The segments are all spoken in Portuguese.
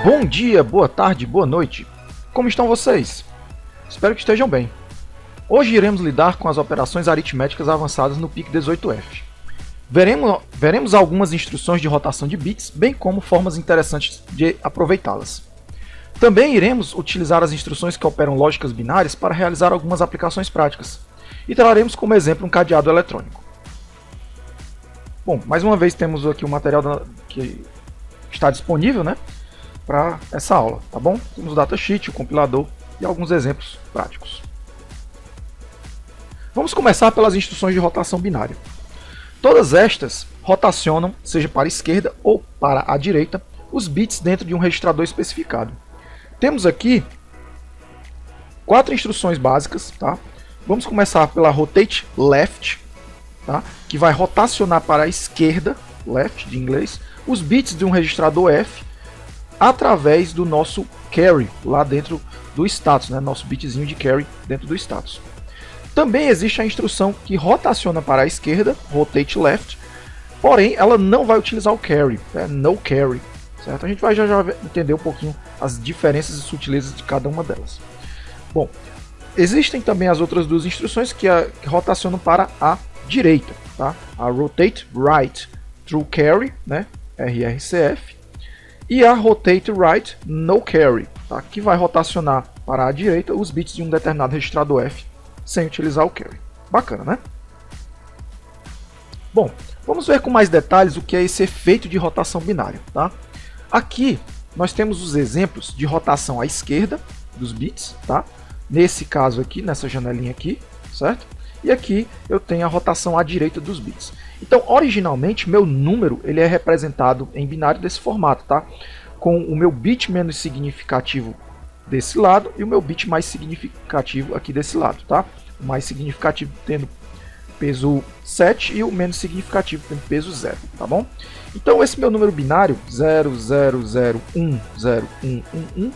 Bom dia, boa tarde, boa noite. Como estão vocês? Espero que estejam bem. Hoje iremos lidar com as operações aritméticas avançadas no PIC 18F. Veremos algumas instruções de rotação de bits, bem como formas interessantes de aproveitá-las. Também iremos utilizar as instruções que operam lógicas binárias para realizar algumas aplicações práticas. E traremos como exemplo um cadeado eletrônico. Bom, mais uma vez temos aqui o material que está disponível, né, para essa aula, tá bom? Temos o datasheet, o compilador e alguns exemplos práticos. Vamos começar pelas instruções de rotação binária. Todas estas rotacionam, seja para a esquerda ou para a direita, os bits dentro de um registrador especificado. Temos aqui 4 instruções básicas, tá? Vamos começar pela rotate left, tá? Que vai rotacionar para a esquerda, left de inglês, os bits de um registrador F através do nosso carry lá dentro do status, né? Nosso bitzinho de carry dentro do status. Também existe a instrução que rotaciona para a esquerda, rotate left, porém ela não vai utilizar o carry, né? No carry, certo? A gente vai já entender um pouquinho as diferenças e sutilezas de cada uma delas. Bom, existem também as outras duas instruções que rotacionam para a direita, tá? A rotate right through carry, né? RRCF, e a rotate right no carry, tá? Que vai rotacionar para a direita os bits de um determinado registrador F sem utilizar o carry. Bacana, né? Bom, vamos ver com mais detalhes o que é esse efeito de rotação binária, tá? Aqui nós temos os exemplos de rotação à esquerda dos bits, tá? Nesse caso aqui, nessa janelinha aqui, certo? E aqui eu tenho a rotação à direita dos bits. Então, originalmente, meu número ele é representado em binário desse formato, tá? Com o meu bit menos significativo desse lado e o meu bit mais significativo aqui desse lado, tá? O mais significativo tendo peso 7 e o menos significativo tendo peso 0, tá bom? Então, esse meu número binário, 00010111,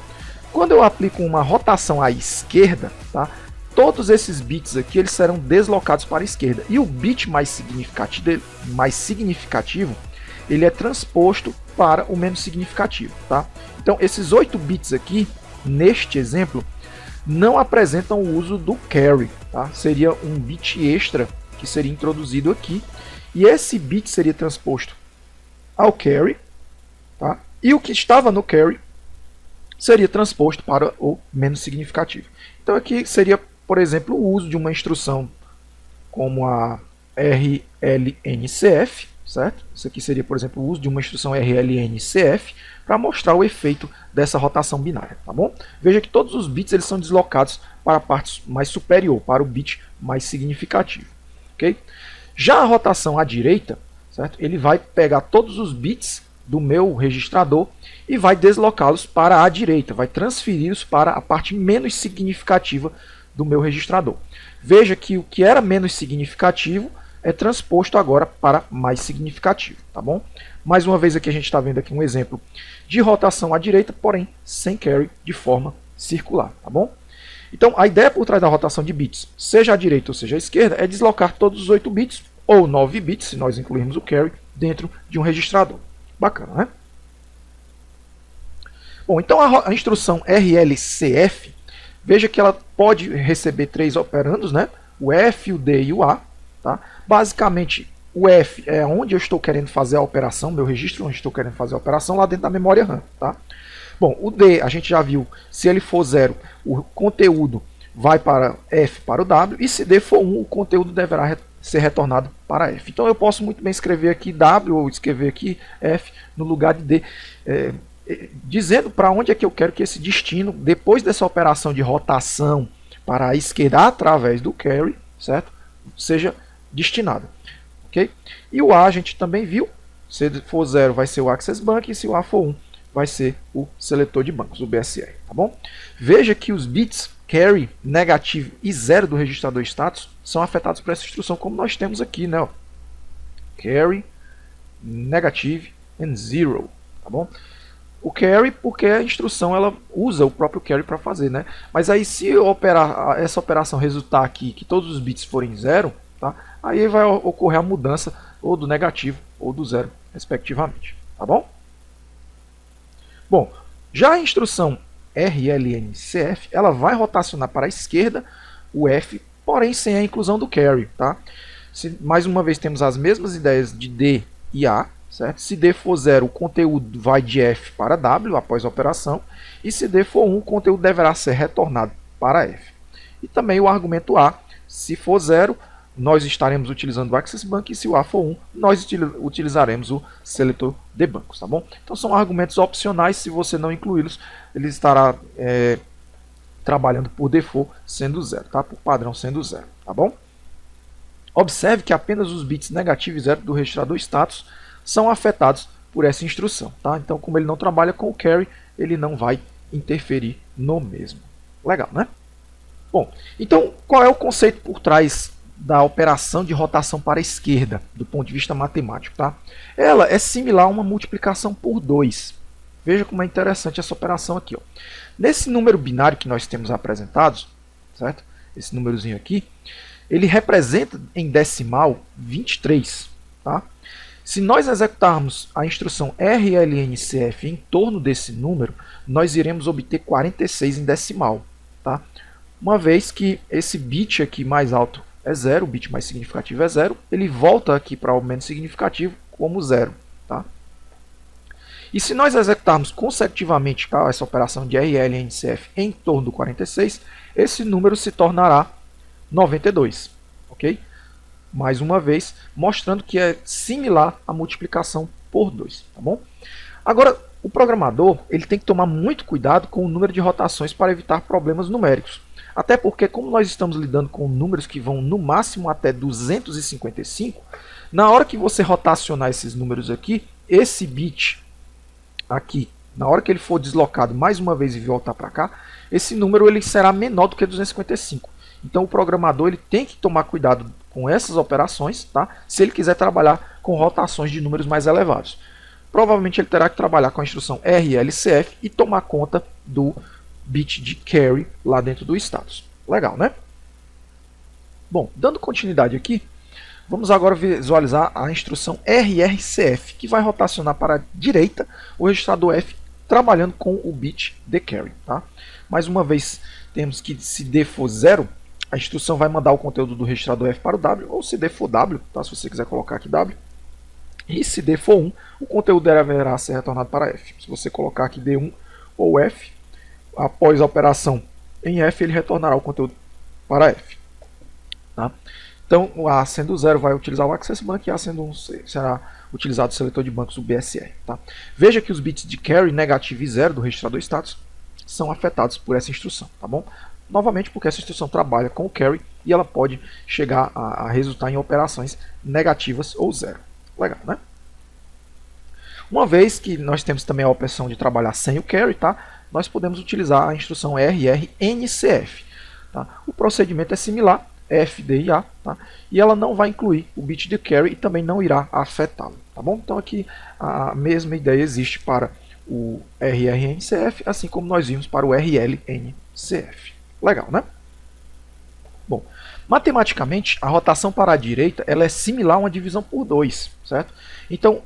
quando eu aplico uma rotação à esquerda, tá? Todos esses bits aqui eles serão deslocados para a esquerda e o bit mais significativo ele é transposto para o menos significativo, tá? Então esses 8 bits aqui neste exemplo não apresentam o uso do carry, tá? Seria um bit extra que seria introduzido aqui e esse bit seria transposto ao carry, tá? E o que estava no carry seria transposto para o menos significativo. Então aqui seria, por exemplo, o uso de uma instrução como a RLNCF, certo? Isso aqui seria, por exemplo, o uso de uma instrução RLNCF para mostrar o efeito dessa rotação binária, tá bom? Veja que todos os bits eles são deslocados para a parte mais superior, para o bit mais significativo, ok? Já a rotação à direita, certo? Ele vai pegar todos os bits do meu registrador e vai deslocá-los para a direita, vai transferi-los para a parte menos significativa do meu registrador. Veja que o que era menos significativo é transposto agora para mais significativo, tá bom? Mais uma vez aqui a gente está vendo aqui um exemplo de rotação à direita, porém sem carry, de forma circular, tá bom? Então a ideia por trás da rotação de bits, seja à direita ou seja à esquerda, é deslocar todos os 8 bits ou 9 bits, se nós incluirmos o carry, dentro de um registrador. Bacana, né? Bom, então a instrução RLCF, veja que ela pode receber 3 operandos, né? O F, o D e o A. Tá? Basicamente, o F é onde eu estou querendo fazer a operação, meu registro onde estou querendo fazer a operação, lá dentro da memória RAM. Tá? Bom, o D, a gente já viu, se ele for 0, o conteúdo vai para F para o W, e se D for 1, o conteúdo deverá ser retornado para F. Então eu posso muito bem escrever aqui W ou escrever aqui F no lugar de D, dizendo para onde é que eu quero que esse destino, depois dessa operação de rotação para a esquerda através do carry, certo? Seja destinado. Okay? E o A a gente também viu, se for 0 vai ser o Access Bank e se o A for 1 vai ser o seletor de bancos, o BSR. Tá bom? Veja que os bits carry, negativo e 0 do registrador status são afetados por essa instrução, como nós temos aqui, né? Ó. Carry, negative and 0. Tá bom? O carry, porque a instrução ela usa o próprio carry para fazer, né? Mas aí se essa operação resultar aqui que todos os bits forem 0, tá? Aí vai ocorrer a mudança ou do negativo ou do 0, respectivamente. Tá bom? Bom, Já a instrução RLNCF, ela vai rotacionar para a esquerda o F, porém sem a inclusão do carry. Tá? Mais uma vez temos as mesmas ideias de D e A. Certo? Se D for 0, o conteúdo vai de F para W após a operação. E se D for 1, o conteúdo deverá ser retornado para F. E também o argumento A, se for 0, nós estaremos utilizando o Access Bank, e se o A for 1, nós utilizaremos o seletor de bancos. Tá bom? Então são argumentos opcionais, se você não incluí-los, ele estará trabalhando por default sendo 0, tá? Por padrão sendo 0. Tá bom? Observe que apenas os bits negativo e 0 do registrador status são afetados por essa instrução. Tá? Então, como ele não trabalha com o carry, ele não vai interferir no mesmo. Legal, né? Bom, então qual é o conceito por trás da operação de rotação para a esquerda, do ponto de vista matemático? Tá? Ela é similar a uma multiplicação por 2. Veja como é interessante essa operação aqui. Ó. Nesse número binário que nós temos apresentados, certo? Esse númerozinho aqui, ele representa em decimal 23. Tá? Se nós executarmos a instrução RLNCF em torno desse número, nós iremos obter 46 em decimal. Tá? Uma vez que esse bit aqui mais alto é 0, o bit mais significativo é 0, ele volta aqui para o menos significativo como 0. Tá? E se nós executarmos consecutivamente essa operação de RLNCF em torno do 46, esse número se tornará 92. Ok? Mais uma vez, mostrando que é similar à multiplicação por 2. Tá bom? Agora, o programador ele tem que tomar muito cuidado com o número de rotações para evitar problemas numéricos. Até porque, como nós estamos lidando com números que vão no máximo até 255, na hora que você rotacionar esses números aqui, esse bit aqui, na hora que ele for deslocado mais uma vez e voltar para cá, esse número ele será menor do que 255. Então o programador ele tem que tomar cuidado com essas operações, tá? Se ele quiser trabalhar com rotações de números mais elevados. Provavelmente ele terá que trabalhar com a instrução RLCF e tomar conta do bit de carry lá dentro do status. Legal, né? Bom, dando continuidade aqui, vamos agora visualizar a instrução RRCF, que vai rotacionar para a direita o registrador F trabalhando com o bit de carry. Tá? Mais uma vez, temos que se D for 0, a instrução vai mandar o conteúdo do registrador F para o W, ou se D for W, tá? Se você quiser colocar aqui W. E se D for 1, o conteúdo deverá ser retornado para F. Se você colocar aqui D1 ou F, após a operação em F, ele retornará o conteúdo para F. Tá? Então, o A sendo 0 vai utilizar o Access Bank e A sendo 1 será utilizado o seletor de bancos, o BSR. Tá? Veja que os bits de carry negativo e 0 do registrador status são afetados por essa instrução. Tá bom? Novamente, porque essa instrução trabalha com o carry e ela pode chegar a resultar em operações negativas ou 0. Legal, né? Uma vez que nós temos também a opção de trabalhar sem o carry, tá? Nós podemos utilizar a instrução RRNCF. Tá? O procedimento é similar, F, D e A, tá? E ela não vai incluir o bit de carry e também não irá afetá-lo. Tá bom? Então aqui a mesma ideia existe para o RRNCF, assim como nós vimos para o RLNCF. Legal, né? Bom, matematicamente, a rotação para a direita ela é similar a uma divisão por 2, certo? Então,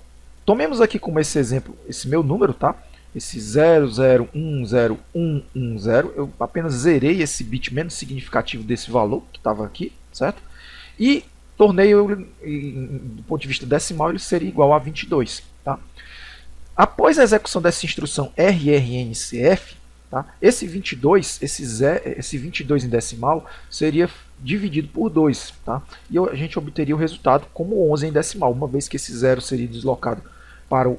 tomemos aqui como esse exemplo, esse meu número, tá? Esse 00101110, eu apenas zerei esse bit menos significativo desse valor que estava aqui, certo? E tornei, do ponto de vista decimal, ele seria igual a 22, tá? Após a execução dessa instrução RRNCF, tá? Esse 22 em decimal seria dividido por 2, tá? E a gente obteria o resultado como 11 em decimal, uma vez que esse 0 seria deslocado para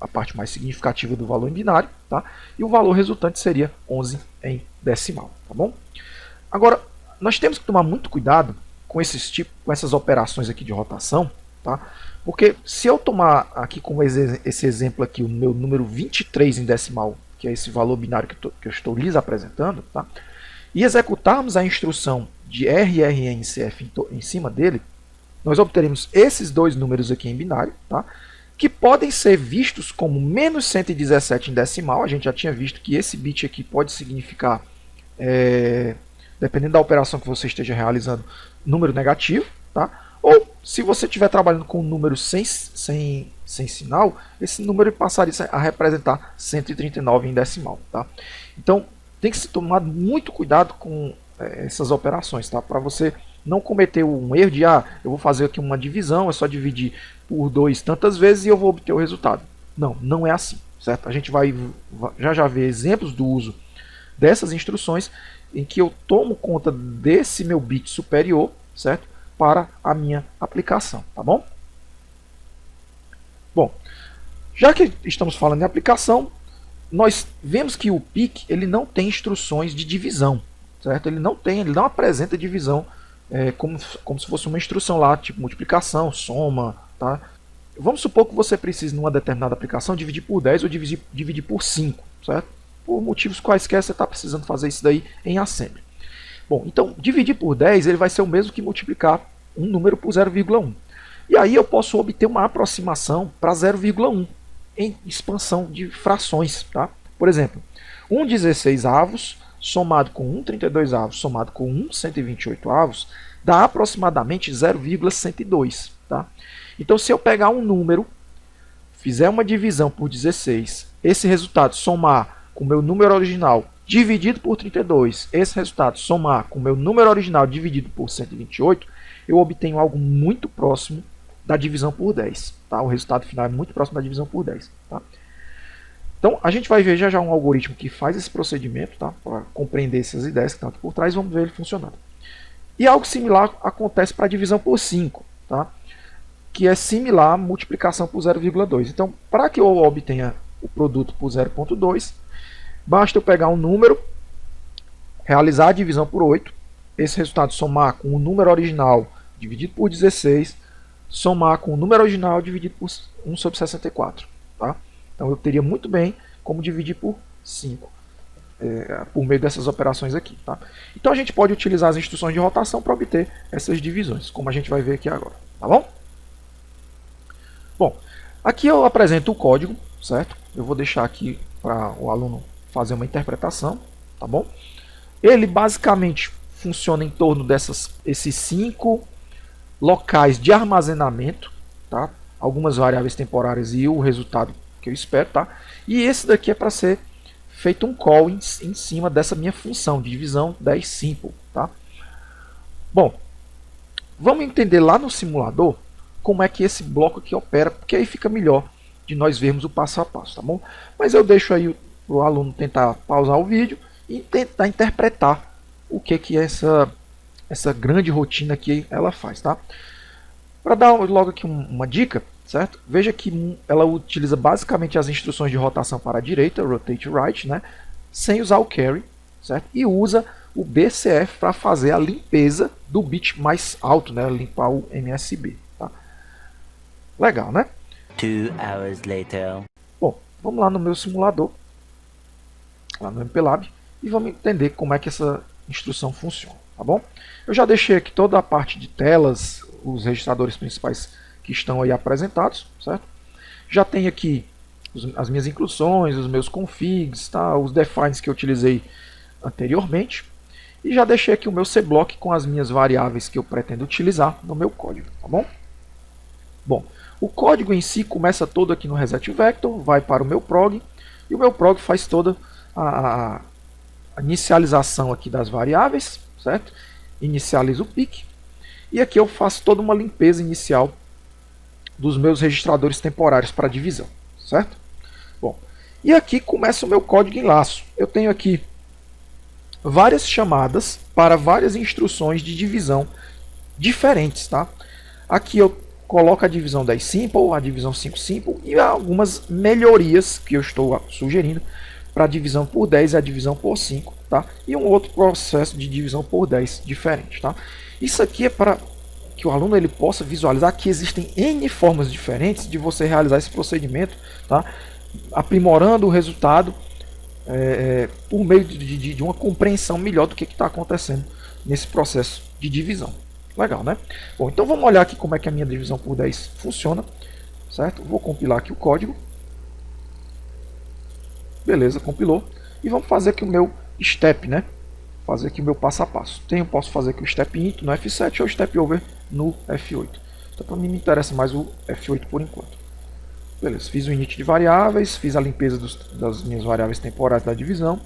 a parte mais significativa do valor em binário, tá? E o valor resultante seria 11 em decimal. Tá bom? Agora, nós temos que tomar muito cuidado com essas operações aqui de rotação, tá? Porque se eu tomar aqui como esse exemplo aqui, o meu número 23 em decimal, que é esse valor binário que eu estou lhes apresentando, tá? E executarmos a instrução de RRNCF em cima dele, nós obteremos esses dois números aqui em binário, tá? Que podem ser vistos como menos 117 em decimal. A gente já tinha visto que esse bit aqui pode significar, dependendo da operação que você esteja realizando, número negativo, tá? Ou, se você estiver trabalhando com um número sem sinal, esse número passaria a representar 139 em decimal. Tá? Então, tem que se tomar muito cuidado com essas operações, tá? Para você não cometer um erro de, eu vou fazer aqui uma divisão, é só dividir por 2 tantas vezes e eu vou obter o resultado. Não, não é assim, certo? A gente vai já ver exemplos do uso dessas instruções em que eu tomo conta desse meu bit superior, certo? Para a minha aplicação, tá bom? Bom, já que estamos falando em aplicação, nós vemos que o PIC ele não tem instruções de divisão, certo? Ele não apresenta divisão como se fosse uma instrução lá, tipo multiplicação, soma, tá? Vamos supor que você precise, numa determinada aplicação, dividir por 10 ou dividir por 5, certo? Por motivos quaisquer, você está precisando fazer isso daí em assembly. Bom, então, dividir por 10 ele vai ser o mesmo que multiplicar um número por 0,1. E aí eu posso obter uma aproximação para 0,1 em expansão de frações. Tá? Por exemplo, 1,16 avos somado com 1,32 avos somado com 1,128 avos dá aproximadamente 0,102. Tá? Então, se eu pegar um número, fizer uma divisão por 16, esse resultado somar com o meu número original dividido por 32, esse resultado somar com o meu número original dividido por 128, eu obtenho algo muito próximo da divisão por 10. Tá? O resultado final é muito próximo da divisão por 10. Tá? Então, a gente vai ver já um algoritmo que faz esse procedimento, tá? Para compreender essas ideias que estão aqui por trás, vamos ver ele funcionando. E algo similar acontece para a divisão por 5, tá? Que é similar à multiplicação por 0,2. Então, para que eu obtenha o produto por 0,2, basta eu pegar um número, realizar a divisão por 8, esse resultado somar com o número original dividido por 16, somar com o número original dividido por 1 sobre 64. Tá? Então eu teria muito bem como dividir por 5, por meio dessas operações aqui. Tá? Então a gente pode utilizar as instruções de rotação para obter essas divisões, como a gente vai ver aqui agora. Tá bom? Bom, aqui eu apresento o código, certo? Eu vou deixar aqui para o aluno fazer uma interpretação, tá bom? Ele basicamente funciona em torno esses 5 locais de armazenamento, tá? Algumas variáveis temporárias e o resultado que eu espero, tá? E esse daqui é para ser feito um call em cima dessa minha função de divisão 10 simple, tá? Bom, vamos entender lá no simulador como é que esse bloco aqui opera, porque aí fica melhor de nós vermos o passo a passo, tá bom? Mas eu deixo aí o aluno tentar pausar o vídeo e tentar interpretar o que é essa grande rotina que ela faz, tá? Para dar logo aqui uma dica, certo? Veja que ela utiliza basicamente as instruções de rotação para a direita, rotate right, né? Sem usar o carry, certo? E usa o BCF para fazer a limpeza do bit mais alto, né? Limpar o MSB, tá? Legal, né? 2 hours later. Bom, vamos lá no meu simulador, lá no MPLAB, e vamos entender como é que essa instrução funciona, tá bom? Eu já deixei aqui toda a parte de telas, os registradores principais que estão aí apresentados, certo? Já tem aqui as minhas inclusões, os meus configs, tá? Os defines que eu utilizei anteriormente, e já deixei aqui o meu cblock com as minhas variáveis que eu pretendo utilizar no meu código, tá bom? Bom, o código em si começa todo aqui no reset vector, vai para o meu prog, e o meu prog faz toda a inicialização aqui das variáveis, certo? Inicializa o pick, e aqui eu faço toda uma limpeza inicial dos meus registradores temporários para divisão, certo? Bom, e aqui começa o meu código em laço. Eu tenho aqui várias chamadas para várias instruções de divisão diferentes, tá? Aqui eu coloco a divisão 10 simple, a divisão 5 simple e algumas melhorias que eu estou sugerindo para a divisão por 10 e a divisão por 5, tá? E um outro processo de divisão por 10 diferente, tá? Isso aqui é para que o aluno ele possa visualizar que existem N formas diferentes de você realizar esse procedimento, tá? Aprimorando o resultado por meio de uma compreensão melhor do que está acontecendo nesse processo de divisão. Legal, né? Bom, então vamos olhar aqui como é que a minha divisão por 10 funciona, certo? Vou compilar aqui o código. Beleza, compilou. E vamos fazer aqui o meu step, né? fazer aqui o meu passo a passo. Posso fazer aqui o step into no F7 ou o step over no F8. Então para mim me interessa mais o F8 por enquanto. Beleza, fiz o init de variáveis, fiz a limpeza das minhas variáveis temporais da divisão.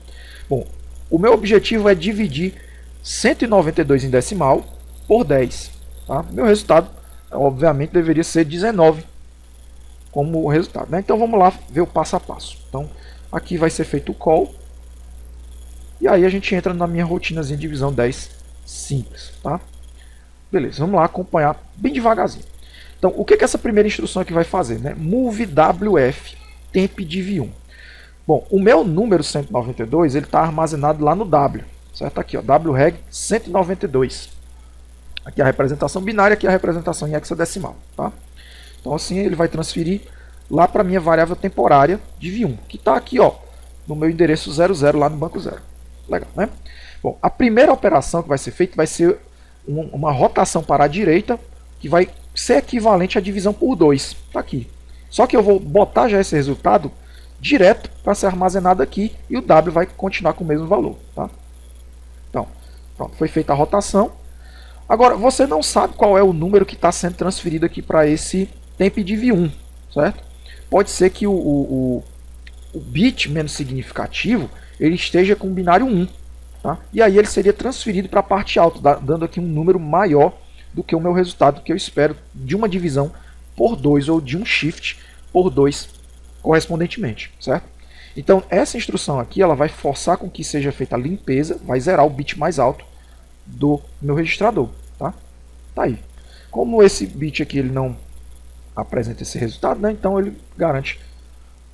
Bom, o meu objetivo é dividir 192 em decimal por 10. Tá? Meu resultado, obviamente, deveria ser 19 como resultado. Né? Então vamos lá ver o passo a passo. Então aqui vai ser feito o call. E aí a gente entra na minha rotinazinha de divisão 10 simples. Tá? Beleza, vamos lá acompanhar bem devagarzinho. Então, o que essa primeira instrução aqui vai fazer? Né? Move WF temp div1. Bom, o meu número 192 ele está armazenado lá no W. Certo? Aqui, ó, wreg 192. Aqui a representação binária, aqui a representação em hexadecimal. Tá? Então assim ele vai transferir lá para a minha variável temporária div1, que está aqui ó, no meu endereço 00 lá no banco 0. Legal, né? Bom, a primeira operação que vai ser feita vai ser uma rotação para a direita, que vai ser equivalente à divisão por 2. Está aqui. Só que eu vou botar já esse resultado direto para ser armazenado aqui e o W vai continuar com o mesmo valor. Tá? Então, pronto, foi feita a rotação. Agora, você não sabe qual é o número que está sendo transferido aqui para esse temp div1, certo? Pode ser que o bit menos significativo ele esteja com o binário 1. Tá? E aí ele seria transferido para a parte alta, dando aqui um número maior do que o meu resultado que eu espero de uma divisão por 2 ou de um shift por 2 correspondentemente, certo? Então essa instrução aqui ela vai forçar com que seja feita a limpeza, vai zerar o bit mais alto do meu registrador. Tá? Tá aí. Como esse bit aqui ele não apresenta esse resultado, né? Então ele garante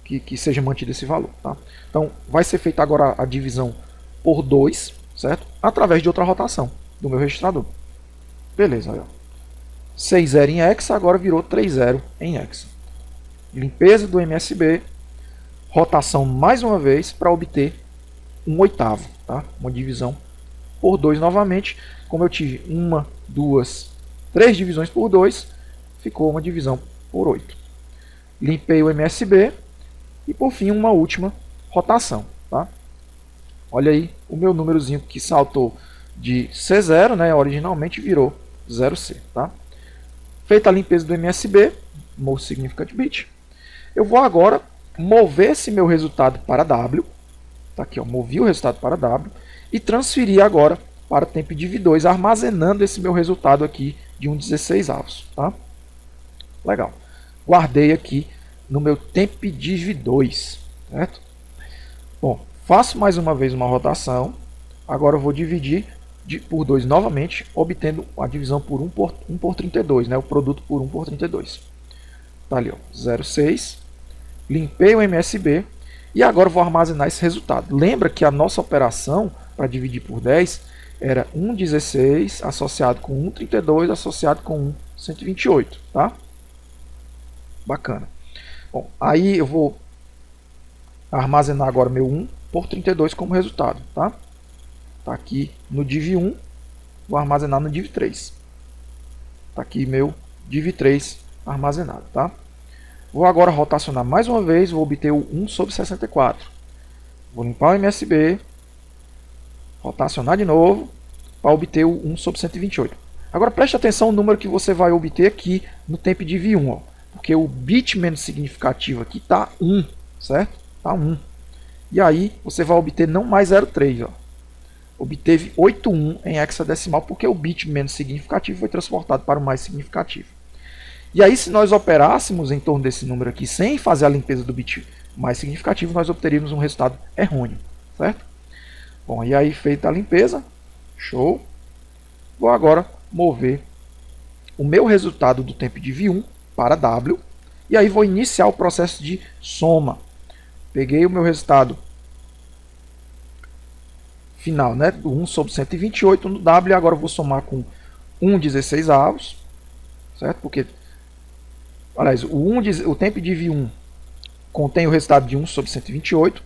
que seja mantido esse valor. Tá? Então vai ser feita agora a divisão por 2, certo? Através de outra rotação do meu registrador. Beleza, aí, ó. 6.0 em hexa, agora virou 3.0 em hexa. Limpeza do MSB, rotação mais uma vez para obter 1/8, tá? Uma divisão por 2 novamente. Como eu tive 1, 2, 3 divisões por 2, ficou uma divisão por 8. Limpei o MSB e por fim uma última rotação. Tá? Olha aí o meu númerozinho que saltou de C0, né, originalmente virou 0C. Tá? Feita a limpeza do MSB, Most Significant Bit, eu vou agora mover esse meu resultado para W. Tá aqui, ó, movi o resultado para W e transferir agora para temp div2, armazenando esse meu resultado aqui de 1/16. Tá? Legal. Guardei aqui no meu temp div2. Certo? Bom, faço mais uma vez uma rotação. Agora eu vou dividir por 2 novamente, obtendo a divisão por 1 por 32, né? O produto por 1 por 32. Tá ali, ó, 0,6. Limpei o MSB e agora vou armazenar esse resultado. Lembra que a nossa operação para dividir por 10 era 1,16 associado com 1,32 associado com 128, tá? Bacana. Bom, aí eu vou armazenar agora meu 1 por 32 como resultado, tá? Tá aqui no div1, vou armazenar no div3. Tá aqui meu div3 armazenado, tá? Vou agora rotacionar mais uma vez, vou obter o 1/64. Vou limpar o MSB, rotacionar de novo, para obter o 1/128. Agora preste atenção no número que você vai obter aqui no temp div1, ó, porque o bit menos significativo aqui está 1, certo? Está 1. E aí você vai obter não mais 0,3, ó. Obteve 81 em hexadecimal, porque o bit menos significativo foi transportado para o mais significativo. E aí, se nós operássemos em torno desse número aqui, sem fazer a limpeza do bit mais significativo, nós obteríamos um resultado errôneo, certo? Bom, e aí, feita a limpeza, show. Vou agora mover o meu resultado do temp div1 para W, e aí vou iniciar o processo de soma. Peguei o meu resultado final, né, do 1/128 no W, e agora vou somar com 1/16, certo? Porque, aliás, o temp div1 contém o resultado de 1/128,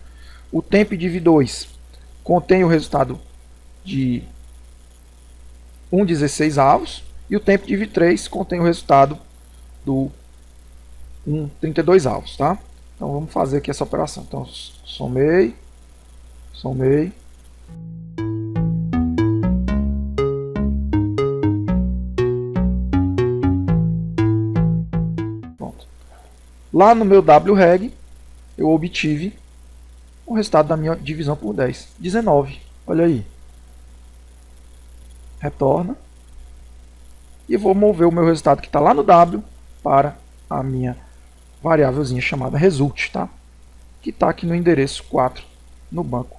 o temp div2 contém o resultado de 1/16, e o temp div3 contém o resultado do 1/32, tá? Então vamos fazer aqui essa operação. Então somei. Lá no meu wreg, eu obtive o resultado da minha divisão por 10. 19. Olha aí. Retorna. E vou mover o meu resultado que está lá no W para a minha variávelzinha chamada result, tá? Que está aqui no endereço 4 no banco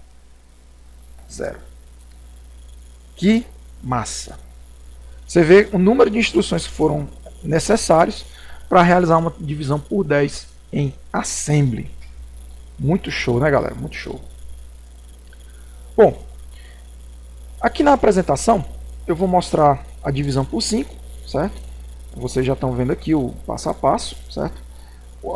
0. Que massa! Você vê o número de instruções que foram necessários para realizar uma divisão por 10 em assembly. Muito show, né, galera? Muito show. Bom, aqui na apresentação eu vou mostrar a divisão por 5, certo? Vocês já estão vendo aqui o passo a passo, certo?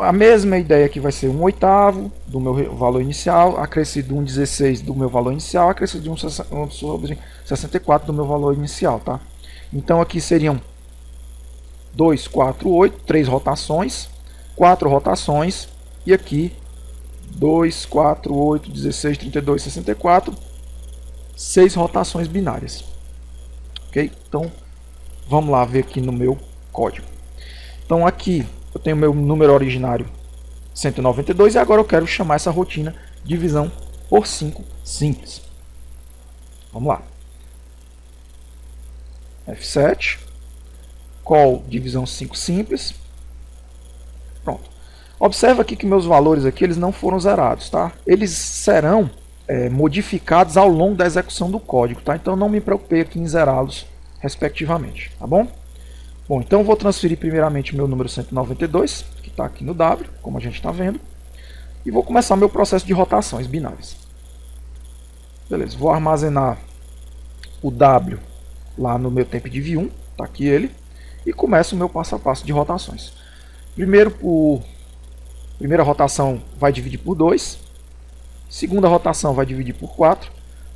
A mesma ideia que vai ser 1/8 do meu valor inicial, acrescido 1/16 do meu valor inicial, acrescido 1/64 do meu valor inicial, tá? Então aqui seriam 2, 4, 8, 3 rotações, 4 rotações, e aqui 2, 4, 8, 16, 32, 64, 6 rotações binárias. Ok? Então, vamos lá ver aqui no meu código. Então aqui eu tenho meu número originário 192 e agora eu quero chamar essa rotina divisão por 5 simples. Vamos lá. F7, call divisão 5 simples. Pronto. Observa aqui que meus valores aqui eles não foram zerados, tá? Eles serão modificados ao longo da execução do código, tá? Então não me preocupei aqui em zerá-los respectivamente, tá bom? Bom, então eu vou transferir primeiramente meu número 192, que está aqui no W, como a gente está vendo, e vou começar meu processo de rotações binárias. Beleza, vou armazenar o W lá no meu temp div 1, está aqui ele, e começo o meu passo a passo de rotações. Primeira rotação vai dividir por 2, segunda rotação vai dividir por 4,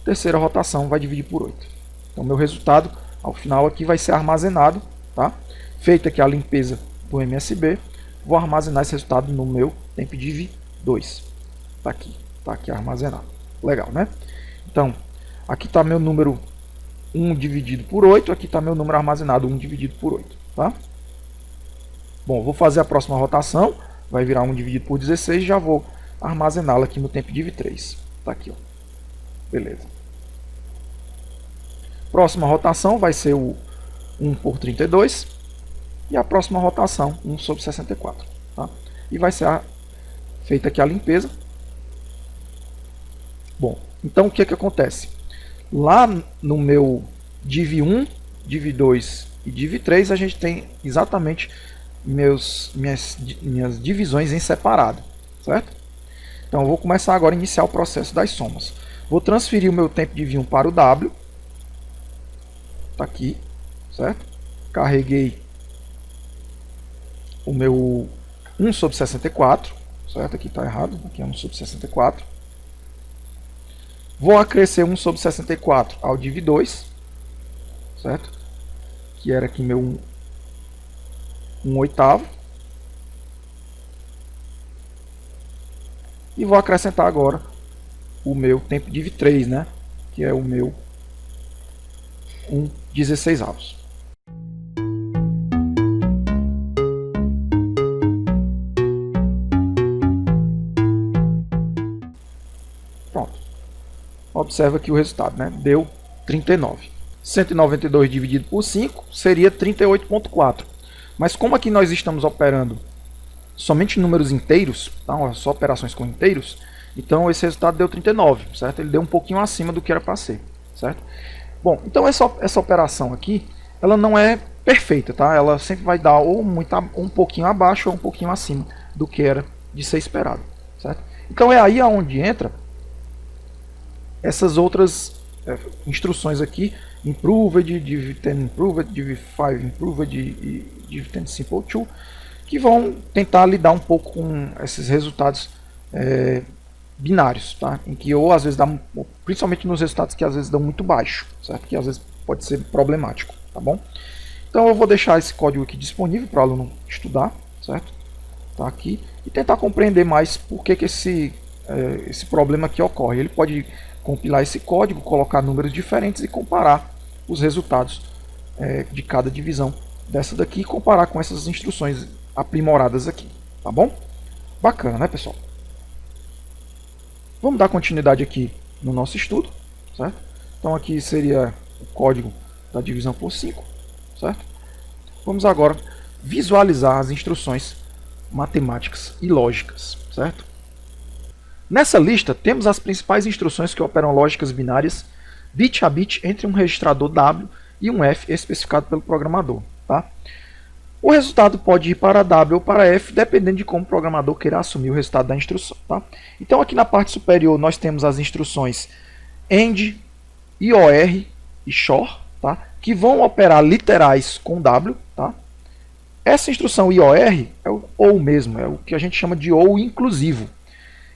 terceira rotação vai dividir por 8. Então meu resultado ao final aqui vai ser armazenado, tá? Feita aqui a limpeza do MSB, vou armazenar esse resultado no meu temp div 2. Tá aqui armazenado. Legal, né? Então, aqui está meu número 1 dividido por 8, aqui está meu número armazenado 1 dividido por 8, tá? Bom, vou fazer a próxima rotação, vai virar 1 dividido por 16 e já vou armazená-la aqui no temp div 3. Tá aqui, ó. Beleza. Próxima rotação vai ser o 1 por 32 e a próxima rotação 1 sobre 64, tá? E vai ser feita aqui a limpeza. Bom, então o que acontece? Lá no meu div 1, div 2 e div 3 a gente tem exatamente minhas divisões em separado, certo? Então eu vou começar agora a iniciar o processo das somas. Vou transferir o meu temp div 1 para o W. Tá aqui, certo? Carreguei o meu 1 sobre 64, certo? Aqui está errado, aqui é 1 sobre 64. Vou acrescer 1 sobre 64 ao div 2, certo? Que era aqui meu 1/8. E vou acrescentar agora o meu temp div 3, né? Que é o meu 1/16. Pronto. Observa aqui o resultado, né? Deu 39. 192 dividido por 5 seria 38,4. Mas como aqui nós estamos operando somente números inteiros, tá? Só operações com inteiros, então esse resultado deu 39, certo? Ele deu um pouquinho acima do que era para ser, certo? Bom, então essa operação aqui, ela não é perfeita, tá? Ela sempre vai dar ou um pouquinho abaixo ou um pouquinho acima do que era de ser esperado, certo? Então é aí aonde entra essas outras instruções aqui, improved, div10 improved, div5 improved e div10 simple 2, que vão tentar lidar um pouco com esses resultados binários, tá? Em que ou às vezes dá, principalmente nos resultados que às vezes dão muito baixo, certo? Que às vezes pode ser problemático, tá bom? Então eu vou deixar esse código aqui disponível para o aluno estudar, certo? Tá aqui e tentar compreender mais por que esse problema aqui ocorre. Ele pode compilar esse código, colocar números diferentes e comparar os resultados de cada divisão dessa daqui e comparar com essas instruções aprimoradas aqui, Tá bom? Bacana, né, pessoal? Vamos dar continuidade aqui no nosso estudo, certo? Então aqui seria o código da divisão por 5, certo? Vamos agora visualizar as instruções matemáticas e lógicas, certo? Nessa lista temos as principais instruções que operam lógicas binárias bit a bit entre um registrador W e um F especificado pelo programador, tá? O resultado pode ir para W ou para F, dependendo de como o programador queira assumir o resultado da instrução, tá? Então aqui na parte superior nós temos as instruções AND, IOR e XOR, tá? Que vão operar literais com W, tá? Essa instrução IOR é o OU mesmo, é o que a gente chama de OU inclusivo.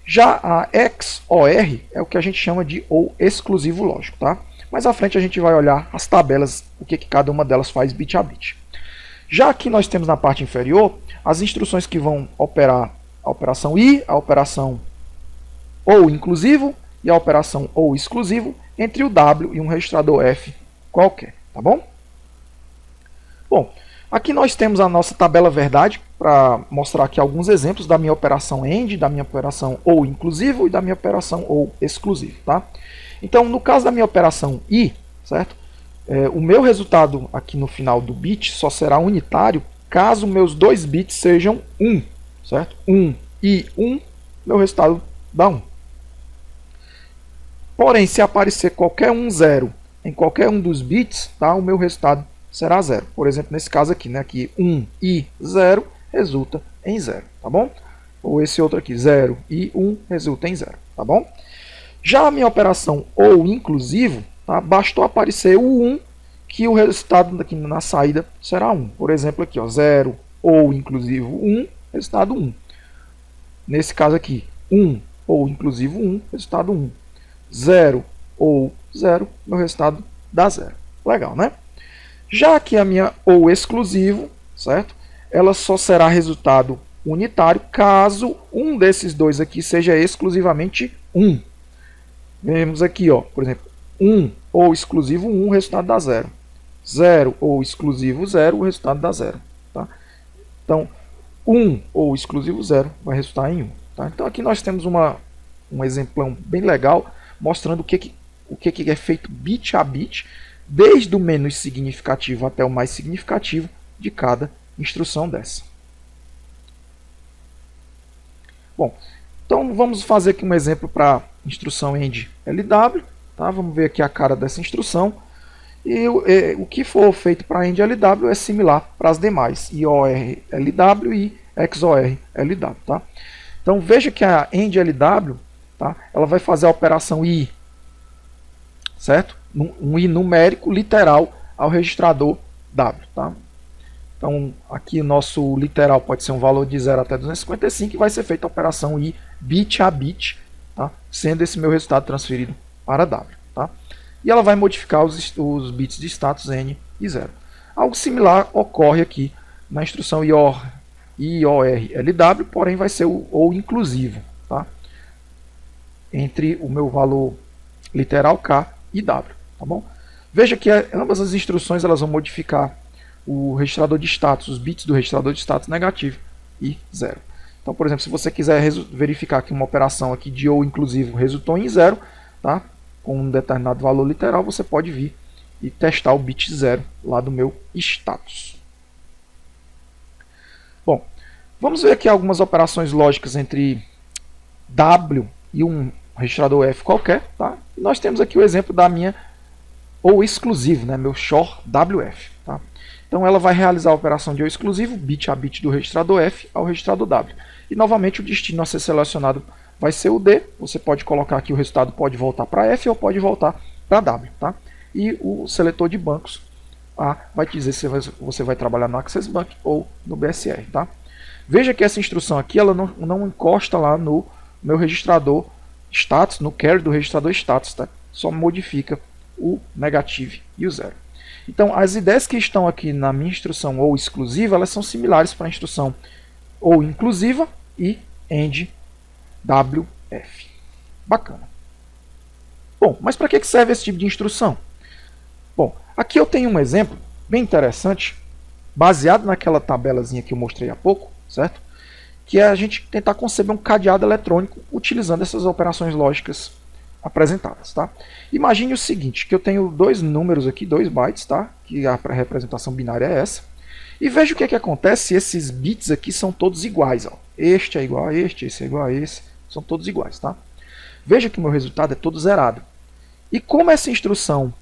Já a XOR é o que a gente chama de OU exclusivo lógico, tá? Mais à frente a gente vai olhar as tabelas, o que cada uma delas faz bit a bit. Já aqui nós temos na parte inferior as instruções que vão operar a operação I, a operação OU inclusivo e a operação OU exclusivo entre o W e um registrador F qualquer, tá bom? Bom, aqui nós temos a nossa tabela verdade para mostrar aqui alguns exemplos da minha operação AND, da minha operação OU inclusivo e da minha operação OU exclusivo, tá? Então, no caso da minha operação I, certo? O meu resultado aqui no final do bit só será unitário caso meus dois bits sejam 1, certo? 1 e 1, meu resultado dá 1. Porém, se aparecer qualquer 0 em qualquer um dos bits, tá? O meu resultado será 0. Por exemplo, nesse caso aqui, né? Aqui 1 e 0 resulta em 0, tá bom? Ou esse outro aqui, 0 e 1 resulta em 0, tá bom? Já a minha operação OU inclusivo, tá? Bastou aparecer o 1 que o resultado aqui na saída será 1. Por exemplo, aqui, ó, 0 OU inclusivo 1, resultado 1. Nesse caso aqui, 1 OU inclusivo 1, resultado 1. 0 OU 0, meu resultado dá 0. Legal, né? Já que a minha OU exclusivo, certo? Ela só será resultado unitário caso um desses dois aqui seja exclusivamente 1. Vemos aqui, ó, por exemplo, 1 ou exclusivo 1, o resultado dá 0. 0 ou exclusivo 0, o resultado dá 0. Tá? Então, 1 ou exclusivo 0 vai resultar em 1. Tá? Então, aqui nós temos um exemplão bem legal, mostrando o que é feito bit a bit, desde o menos significativo até o mais significativo de cada instrução dessa. Bom, então vamos fazer aqui um exemplo para a instrução AND LW. Tá? Vamos ver aqui a cara dessa instrução. E o que for feito para AND LW é similar para as demais, IOR LW e XOR LW. Tá? Então veja que a AND LW, tá? Ela vai fazer a operação I, certo? Um I numérico literal ao registrador W. Tá? Então aqui o nosso literal pode ser um valor de 0 até 255 e vai ser feita a operação I bit a bit, tá? Sendo esse meu resultado transferido para W. Tá? E ela vai modificar os bits de status N e 0. Algo similar ocorre aqui na instrução IOR LW, porém vai ser o OU inclusivo, tá? Entre o meu valor literal K e W. Tá bom? Veja que ambas as instruções elas vão modificar o registrador de status, os bits do registrador de status negativo e 0. Então, por exemplo, se você quiser verificar que uma operação aqui de OU inclusivo resultou em 0, tá? Com um determinado valor literal, você pode vir e testar o bit 0 lá do meu status. Bom, vamos ver aqui algumas operações lógicas entre W e um registrador F qualquer. Tá? E nós temos aqui o exemplo da minha OU exclusivo, né? Meu XOR WF. Tá? Então ela vai realizar a operação de OU exclusivo, bit a bit do registrador F ao registrador W. E novamente o destino a ser selecionado vai ser o D. Você pode colocar aqui o resultado pode voltar para F ou pode voltar para W. Tá? E o seletor de bancos A vai te dizer se você vai trabalhar no Access Bank ou no BSR. Tá? Veja que essa instrução aqui ela não encosta lá no meu registrador status, no carry do registrador status. Tá? Só modifica o negative e o 0. Então as ideias que estão aqui na minha instrução OU exclusiva elas são similares para a instrução OU inclusiva e AND WF. Bacana. Bom, mas para que serve esse tipo de instrução? Bom, aqui eu tenho um exemplo bem interessante, baseado naquela tabelazinha que eu mostrei há pouco, certo? que é a gente tentar conceber um cadeado eletrônico utilizando essas operações lógicas apresentadas, tá? Imagine o seguinte, que eu tenho dois números aqui, 2 bytes, tá? Que a representação binária é essa. E veja o que acontece se esses bits aqui são todos iguais, ó. Este é igual a este, esse é igual a esse, são todos iguais, tá? Veja que o meu resultado é todo zerado. E como essa instrução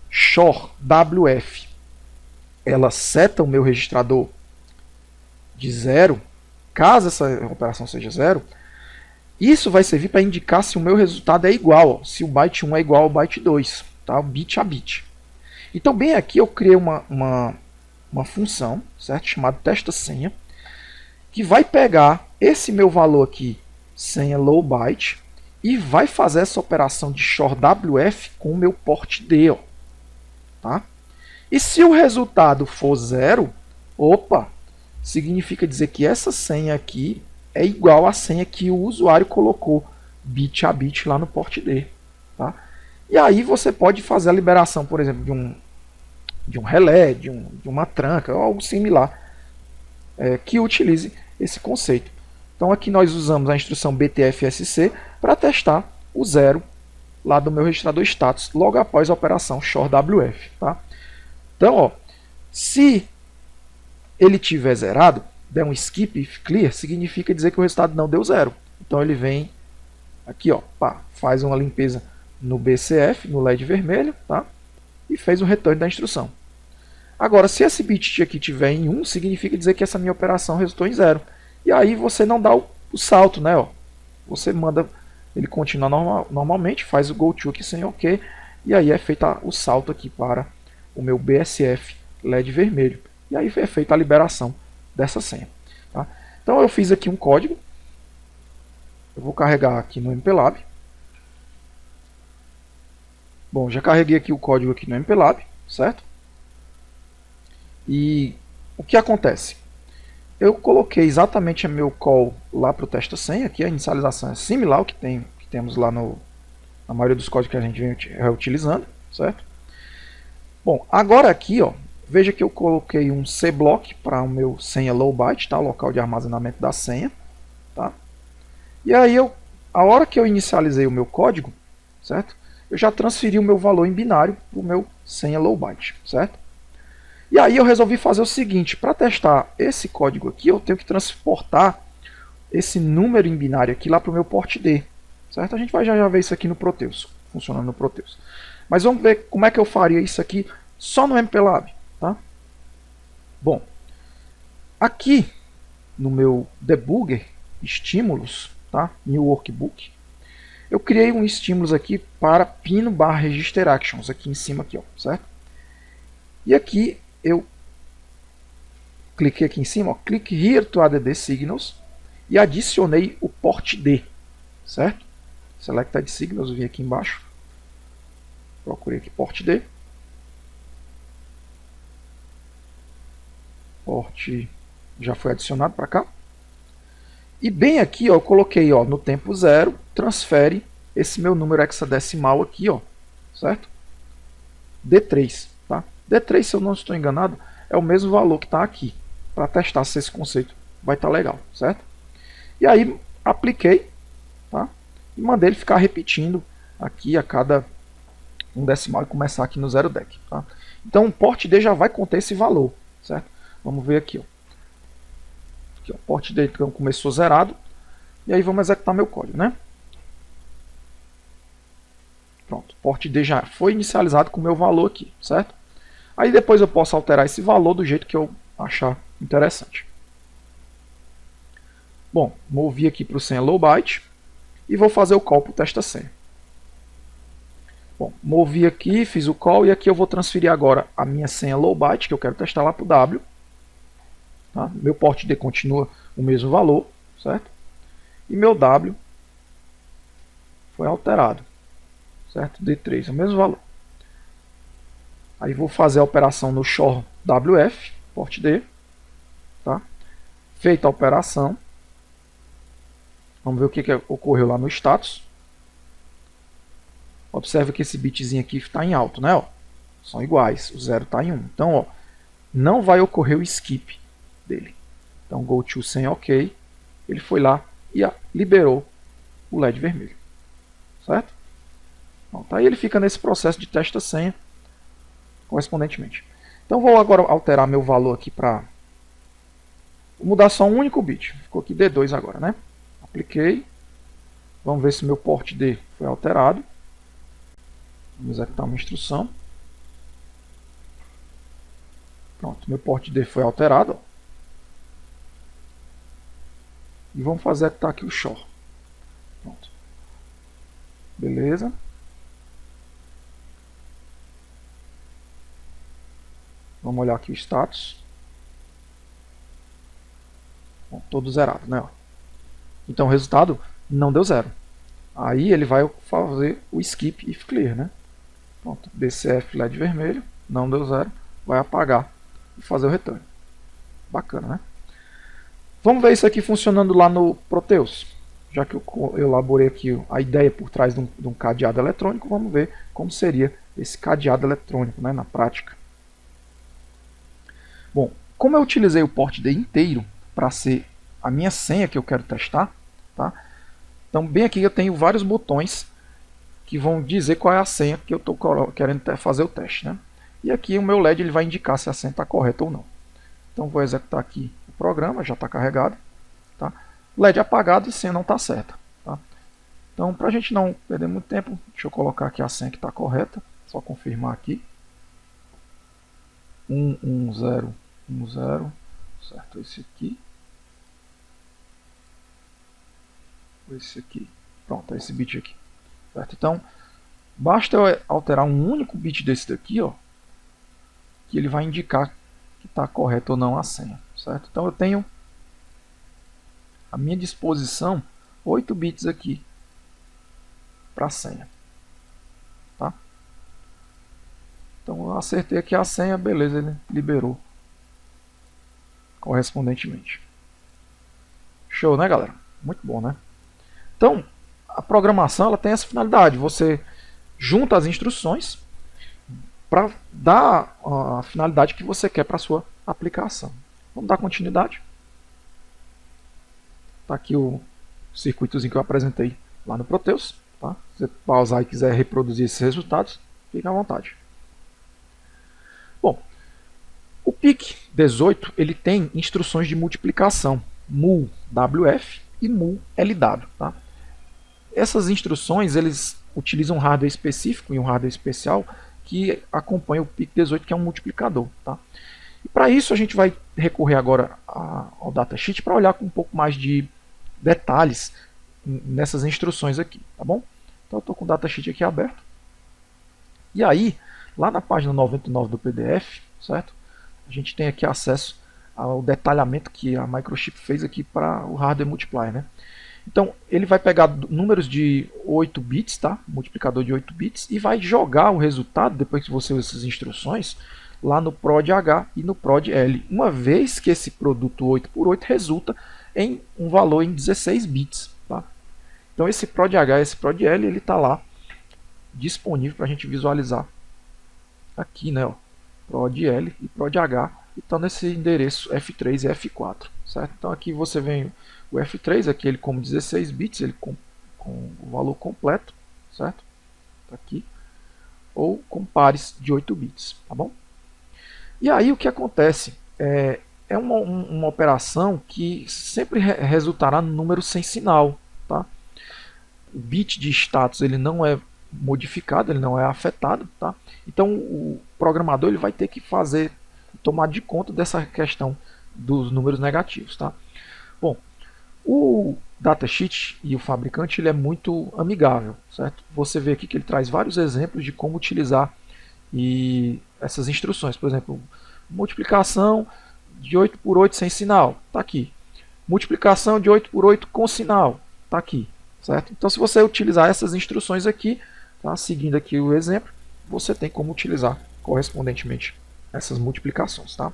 SHOR WF, ela seta o meu registrador de 0, caso essa operação seja 0, isso vai servir para indicar se o meu resultado é igual, ó, se o byte 1 é igual ao byte 2, tá? Bit a bit. Então, bem aqui eu criei uma função, certo? Chamada testa-senha, que vai pegar esse meu valor aqui, senha low byte, e vai fazer essa operação de SHOR WF com o meu port D, ó, tá? E se o resultado for 0, opa, significa dizer que essa senha aqui é igual à senha que o usuário colocou bit a bit lá no port D. Tá? E aí você pode fazer a liberação, por exemplo, de um relé, de uma tranca, ou algo similar, que utilize esse conceito. Então aqui nós usamos a instrução BTFSC para testar o 0 lá do meu registrador status, logo após a operação SHOR WF. Tá? Então, ó, se ele tiver zerado, der um skip if clear, significa dizer que o resultado não deu 0. Então ele vem aqui, ó, pá, faz uma limpeza no BCF, no LED vermelho, tá? E fez o return da instrução. Agora, se esse bit aqui tiver em 1, significa dizer que essa minha operação resultou em 0. E aí você não dá o salto, né? Ó. Você manda ele continuar normalmente, faz o go to aqui sem OK, e aí é feito o salto aqui para o meu BSF LED vermelho. E aí é feita a liberação dessa senha. Tá? Então eu fiz aqui um código. Eu vou carregar aqui no MPLAB. Bom, já carreguei aqui o código aqui no MPLAB, certo? E o que acontece? Eu coloquei exatamente o meu call lá para o testa-senha, aqui a inicialização é similar ao que temos lá na maioria dos códigos que a gente vem reutilizando, certo? Bom, agora aqui, ó, veja que eu coloquei um cblock para o meu senha low byte, tá? O local de armazenamento da senha, tá? E aí a hora que eu inicializei o meu código, certo? Eu já transferi o meu valor em binário para o meu senha low byte, certo? E aí eu resolvi fazer o seguinte, para testar esse código aqui, eu tenho que transportar esse número em binário aqui lá para o meu port D, certo? A gente vai já ver isso aqui no Proteus, funcionando no Proteus. Mas vamos ver como é que eu faria isso aqui só no MPLAB, tá? Bom, aqui no meu debugger, estímulos, tá? New Workbook, eu criei um estímulos aqui para pin/register_actions aqui em cima aqui, ó, certo? E aqui eu cliquei aqui em cima, ó, click here to add the signals e adicionei o port D, certo? Selected signals, eu vim aqui embaixo, procurei aqui port D, port já foi adicionado para cá. E bem aqui, ó, eu coloquei, ó, no tempo 0, transfere esse meu número hexadecimal aqui, ó, certo? D3, tá? D3, se eu não estou enganado, é o mesmo valor que está aqui, para testar se esse conceito vai estar legal, certo? E aí apliquei, tá? E mandei ele ficar repetindo aqui a cada um decimal e começar aqui no 0DEC, tá? Então o port D já vai conter esse valor, certo? Vamos ver aqui, ó. Aqui, ó, port D então começou zerado. E aí vamos executar meu código, né? Pronto, port D já foi inicializado com o meu valor aqui, certo? Aí depois eu posso alterar esse valor do jeito que eu achar interessante. Bom, movi aqui para o senha low byte e vou fazer o call para o testa-senha. Bom, movi aqui, fiz o call e aqui eu vou transferir agora a minha senha low byte que eu quero testar lá para o W. Tá? Meu port D continua o mesmo valor, certo? E meu W foi alterado, certo? D3 é o mesmo valor. Aí vou fazer a operação no SHOR WF, port D, tá? Feita a operação, vamos ver o que ocorreu lá no status. Observe que esse bitzinho aqui está em alto, né? Ó, são iguais, o 0 está em 1. Então, ó, não vai ocorrer o skip dele. Então, go to sem OK ele foi lá e liberou o LED vermelho, certo? Pronto, aí ele fica nesse processo de testa senha correspondentemente. Então vou agora alterar meu valor aqui para mudar só um único bit. Ficou aqui D2 agora, né? Apliquei. Vamos ver se meu port D foi alterado. Vamos executar uma instrução. Pronto, meu port D foi alterado. E vamos fazer executar aqui o shor. Pronto. Beleza. Vamos olhar aqui o status. Bom, todo zerado, né? Então o resultado não deu zero. Aí ele vai fazer o skip if clear, né? Pronto, DCF LED vermelho, não deu zero, vai apagar e fazer o return. Bacana, né? Vamos ver isso aqui funcionando lá no Proteus. Já que eu elaborei aqui a ideia por trás de um cadeado eletrônico, vamos ver como seria esse cadeado eletrônico, né, na prática. Bom, como eu utilizei o port D inteiro para ser a minha senha que eu quero testar, tá? Então bem aqui eu tenho vários botões que vão dizer qual é a senha que eu estou querendo fazer o teste, né? E aqui o meu LED ele vai indicar se a senha está correta ou não. Então vou executar aqui o programa, já está carregado, tá? LED apagado e senha não está certa, tá? Então para a gente não perder muito tempo, deixa eu colocar aqui a senha que está correta, só confirmar aqui. 11010, certo? Esse aqui. Esse aqui. Pronto, é esse bit aqui. Certo? Então, basta eu alterar um único bit desse daqui, ó, que ele vai indicar que está correto ou não a senha. Certo? Então eu tenho à minha disposição 8 bits aqui para a senha. Tá? Então eu acertei aqui a senha, beleza, ele liberou correspondentemente. Show, né, galera? Muito bom, né? Então, a programação ela tem essa finalidade. Você junta as instruções para dar a finalidade que você quer para a sua aplicação. Vamos dar continuidade. Está aqui o circuitozinho que eu apresentei lá no Proteus. Tá? Se você pausar e quiser reproduzir esses resultados, fique à vontade. Bom, o PIC 18 ele tem instruções de multiplicação, mul WF e mul LW. Tá? Essas instruções eles utilizam um hardware específico e um hardware especial que acompanha o PIC18, que é um multiplicador. Tá? E para isso a gente vai recorrer agora ao datasheet para olhar com um pouco mais de detalhes nessas instruções aqui. Tá bom? Então eu estou com o datasheet aqui aberto. E aí, lá na página 99 do PDF, certo? A gente tem aqui acesso ao detalhamento que a Microchip fez aqui para o hardware multiplier, né? Então, ele vai pegar números de 8 bits, tá? Multiplicador de 8 bits, e vai jogar o resultado, depois que você usa essas instruções, lá no PROD-H e no PROD-L. Uma vez que esse produto 8x8 resulta em um valor em 16 bits, tá? Então, esse PROD-H e esse PROD-L, ele está lá disponível para a gente visualizar aqui, né? Ó, PROD-L e PROD-H, estão nesse endereço F3 e F4, certo? Então, aqui você vem o F3, aqui ele como 16 bits, ele com o valor completo, certo? Tá aqui. Ou com pares de 8 bits, tá bom? E aí o que acontece? É uma operação que sempre resultará no número sem sinal, tá? O bit de status ele não é modificado, ele não é afetado, tá? Então o programador ele vai ter que tomar de conta dessa questão dos números negativos, tá? Bom, o datasheet e o fabricante ele é muito amigável, certo? Você vê aqui que ele traz vários exemplos de como utilizar essas instruções. Por exemplo, multiplicação de 8x8 sem sinal, está aqui. Multiplicação de 8x8 com sinal, está aqui, certo? Então, se você utilizar essas instruções aqui, tá? Seguindo aqui o exemplo, você tem como utilizar correspondentemente essas multiplicações, tá?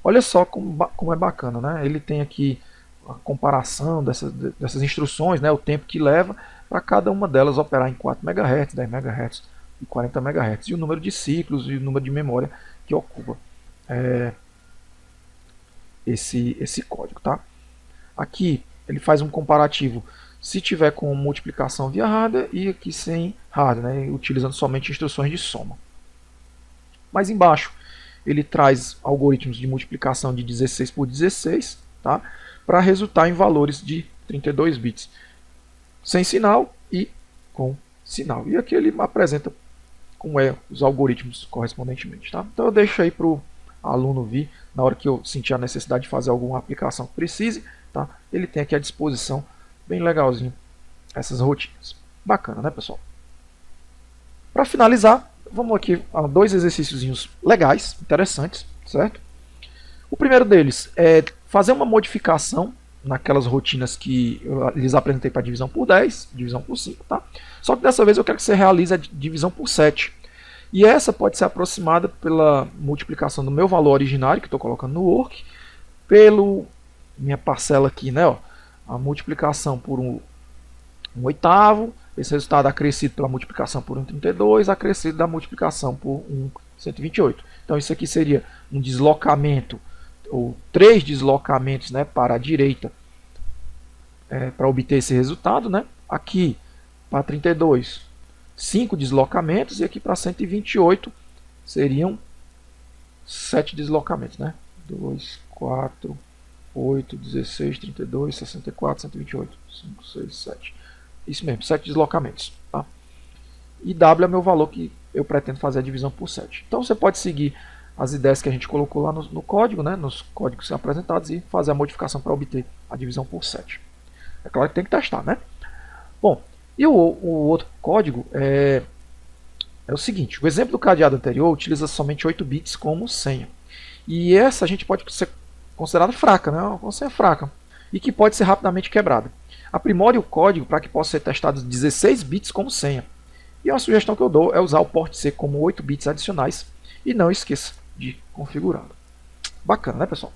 Olha só como é bacana, né? Ele tem aqui a comparação dessas instruções, né, o tempo que leva para cada uma delas operar em 4 MHz, 10 MHz e 40 MHz, e o número de ciclos e o número de memória que ocupa esse código. Tá? Aqui ele faz um comparativo se tiver com multiplicação via hardware e aqui sem hardware, né, utilizando somente instruções de soma. Mais embaixo, ele traz algoritmos de multiplicação de 16 por 16, tá, para resultar em valores de 32 bits, sem sinal e com sinal. E aqui ele apresenta como é os algoritmos correspondentemente. Tá? Então eu deixo aí para o aluno vir, na hora que eu sentir a necessidade de fazer alguma aplicação que precise, tá? Ele tem aqui à disposição, bem legalzinho, essas rotinas. Bacana, né, pessoal? Para finalizar, vamos aqui a dois exercícios legais, interessantes, certo? O primeiro deles é fazer uma modificação naquelas rotinas que eu lhes apresentei para divisão por 10, divisão por 5, tá? Só que dessa vez eu quero que você realize a divisão por 7. E essa pode ser aproximada pela multiplicação do meu valor originário, que estou colocando no work, pelo minha parcela aqui, né? Ó, a multiplicação por um oitavo, esse resultado acrescido pela multiplicação por 1,32, acrescido da multiplicação por 1,128. Então isso aqui seria um deslocamento, ou 3 deslocamentos, né, para a direita, para obter esse resultado, né? Aqui para 32, 5 deslocamentos, e aqui para 128 seriam 7 deslocamentos, né? 2, 4, 8, 16, 32, 64, 128, 5, 6, 7. Isso mesmo, 7 deslocamentos. Tá? E W é meu valor que eu pretendo fazer a divisão por 7. Então você pode seguir as ideias que a gente colocou lá no código, né? Nos códigos apresentados, e fazer a modificação para obter a divisão por 7. É claro que tem que testar, né? Bom, e o outro código é o seguinte: o exemplo do cadeado anterior utiliza somente 8 bits como senha. E essa a gente pode ser considerada fraca, né? Uma senha fraca, e que pode ser rapidamente quebrada. Aprimore o código para que possa ser testado 16 bits como senha. E uma sugestão que eu dou é usar o port C como 8 bits adicionais, e não esqueça de configurá-lo. Bacana, né, pessoal?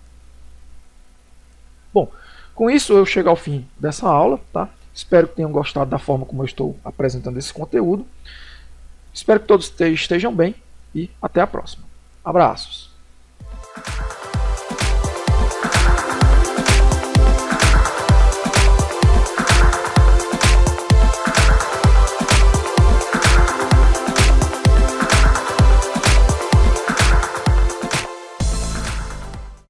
Bom, com isso eu chego ao fim dessa aula, tá? Espero que tenham gostado da forma como eu estou apresentando esse conteúdo. Espero que todos estejam bem e até a próxima. Abraços!